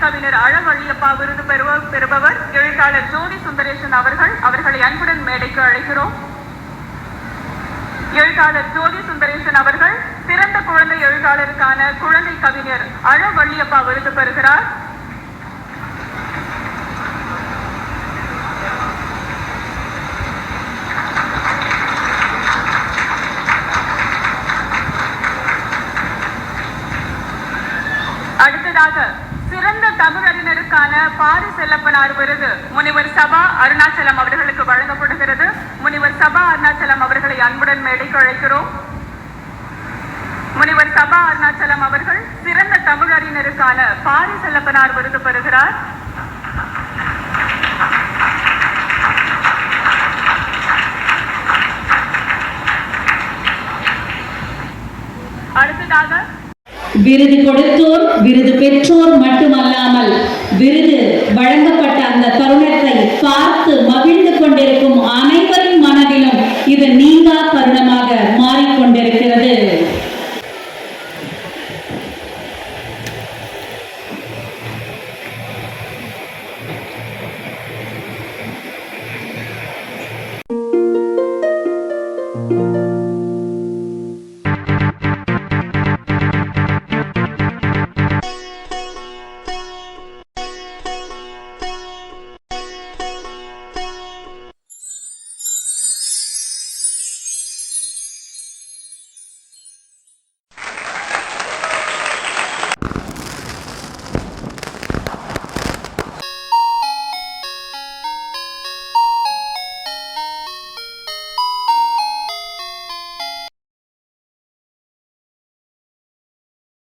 கவிஞர் அழவழியப்பா விருது பெறுபவர் எழுத்தாளர் ஜோதி சுந்தரேசன் அவர்கள். அவர்களை அன்புடன் மேடைக்கு அழைக்கிறோம். எழுத்தாளர் ஜோதி சுந்தரேசன் அவர்கள் சிறந்த குழந்தை எழுத்தாளருக்கான குழந்தை கவிஞர் அழவழியப்பா விருது பெறுகிறார். அடுத்ததாக சிறந்த தமிழறிஞருக்கான பாரி செல்லப்பனார் விருது முனிவர் சபா அருணாச்சலம் அவர்களுக்கு வழங்கப்படுகிறது. முனிவர் சபா அருணாச்சலம் அவர்களை அன்புடன் மேடைக்கு அழைக்கிறோம். முனிவர் சபா அருணாச்சலம் அவர்கள் சிறந்த தமிழறிஞருக்கான பாரி செல்லப்பனார் விருது பெறுகிறார். அடுத்ததாக விருது கொடுத்தோர் விருது பெற்றோர் மட்டுமல்லாமல் விருது வழங்கப்பட்ட அந்த தருணத்தை பார்த்து மகிழ்ந்து